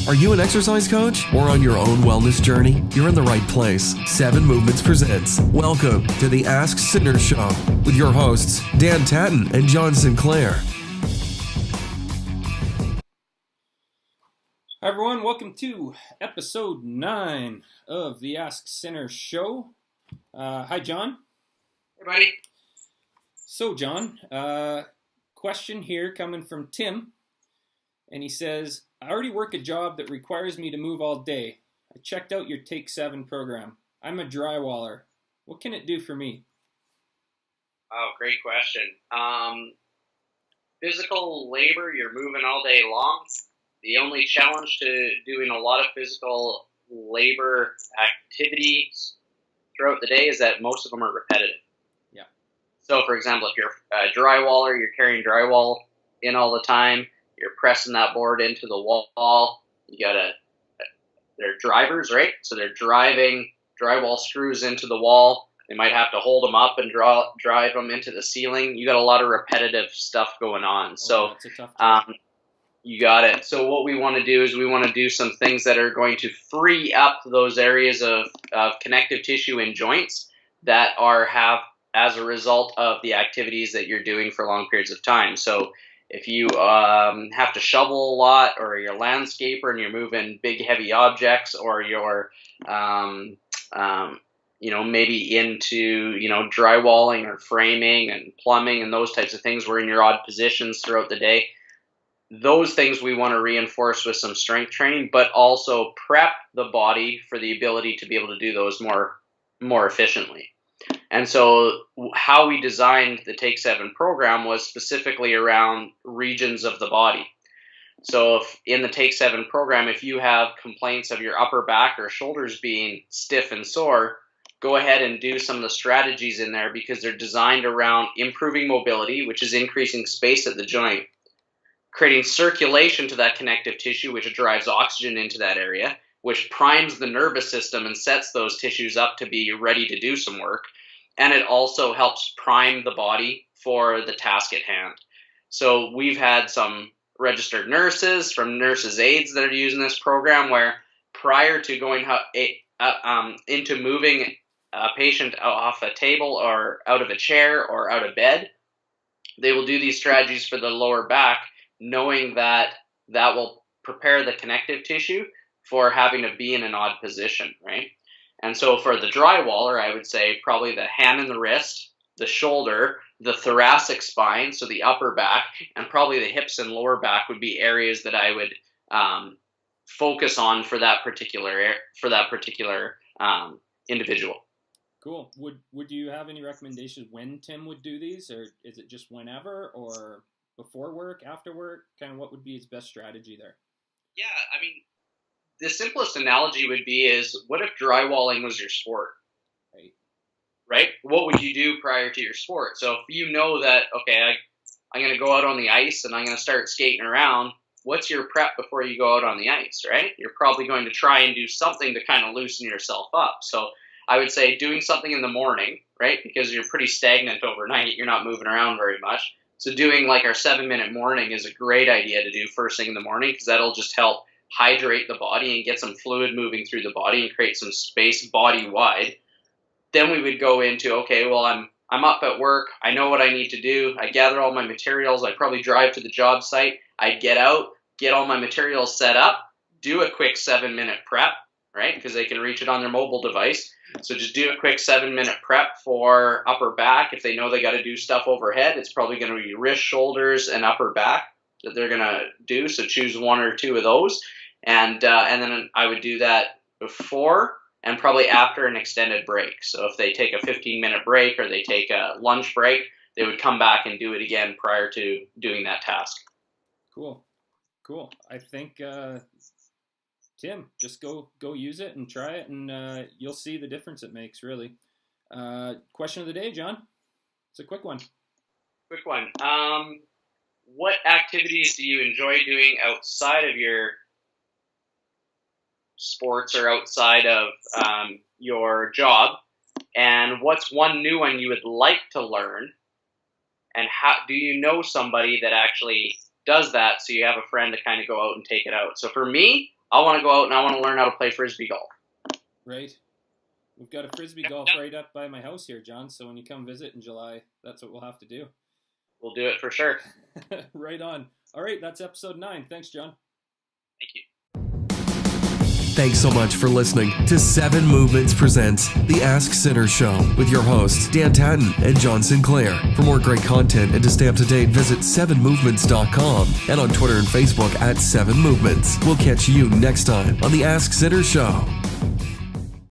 Are you an exercise coach or on your own wellness journey? You're in the right place. 7 Movements presents. Welcome to the Ask Sinner Show with your hosts, Dan Tatton and John Sinclair. Hi everyone, welcome to episode 9 of the Ask Sinner Show. Hi John. Hey buddy. So John, question here coming from Tim, and he says, I already work a job that requires me to move all day. I checked out your Take 7 program. I'm a drywaller. What can it do for me? Oh, great question. Physical labor, you're moving all day long. The only challenge to doing a lot of physical labor activities throughout the day is that most of them are repetitive. Yeah. So, for example, if you're a drywaller, you're carrying drywall in all the time, you're pressing that board into the wall, they're drivers, right? So they're driving drywall screws into the wall. They might have to hold them up and drive them into the ceiling. You got a lot of repetitive stuff going on. That's a tough job. You got it. So what we want to do is we want to do some things that are going to free up those areas of connective tissue and joints that have as a result of the activities that you're doing for long periods of time. So if you have to shovel a lot, or you're a landscaper and you're moving big heavy objects, or you're maybe into drywalling or framing and plumbing and those types of things, we're in your odd positions throughout the day. Those things we want to reinforce with some strength training, but also prep the body for the ability to be able to do those more efficiently. And so how we designed the Take 7 program was specifically around regions of the body. So if in the Take 7 program, if you have complaints of your upper back or shoulders being stiff and sore, go ahead and do some of the strategies in there, because they're designed around improving mobility, which is increasing space at the joint, creating circulation to that connective tissue, which drives oxygen into that area, which primes the nervous system and sets those tissues up to be ready to do some work. And it also helps prime the body for the task at hand. So we've had some registered nurses from nurses' aides that are using this program, where prior to going into moving a patient off a table or out of a chair or out of bed, they will do these strategies for the lower back, knowing that will prepare the connective tissue for having to be in an odd position, right? And so for the drywaller, I would say probably the hand and the wrist, the shoulder, the thoracic spine, so the upper back, and probably the hips and lower back would be areas that I would focus on for that particular individual. Cool. Would you have any recommendations when Tim would do these, or is it just whenever, or before work, after work? Kind of what would be his best strategy there? Yeah, I mean, the simplest analogy would be is, what if drywalling was your sport? Right? What would you do prior to your sport? So if you know that, okay, I'm going to go out on the ice and I'm going to start skating around, what's your prep before you go out on the ice, right? You're probably going to try and do something to kind of loosen yourself up. So I would say doing something in the morning, right? Because you're pretty stagnant overnight. You're not moving around very much. So doing like our 7-minute morning is a great idea to do first thing in the morning, because that'll just help hydrate the body and get some fluid moving through the body and create some space body-wide. Then we would go into, okay, well, I'm up at work. I know what I need to do. I gather all my materials. I probably drive to the job site. I get out, get all my materials set up, do a quick 7-minute prep, right? Because they can reach it on their mobile device. So just do a quick 7-minute prep for upper back. If they know they got to do stuff overhead, it's probably going to be wrist, shoulders, and upper back that they're going to do. So choose 1 or 2 of those. And then I would do that before and probably after an extended break. So if they take a 15-minute break or they take a lunch break, they would come back and do it again prior to doing that task. Cool. I think, Tim, just go use it and try it, and you'll see the difference it makes, really. Question of the day, John. It's a quick one. What activities do you enjoy doing outside of your sports or outside of your job, and what's one new one you would like to learn, and how do you know somebody that actually does that so you have a friend to kind of go out and take it out. So for me, I want to go out and I want to learn how to play Frisbee golf. Right. We've got a Frisbee golf right up by my house here, John. So when you come visit in July, that's what we'll have to do. We'll do it for sure. Right on. All right, that's episode 9. Thanks, John. Thank you. Thanks so much for listening to 7 Movements Presents The Ask Sinner Show with your hosts, Dan Tatton and John Sinclair. For more great content and to stay up to date, visit 7movements.com and on Twitter and Facebook at 7 Movements. We'll catch you next time on The Ask Sinner Show.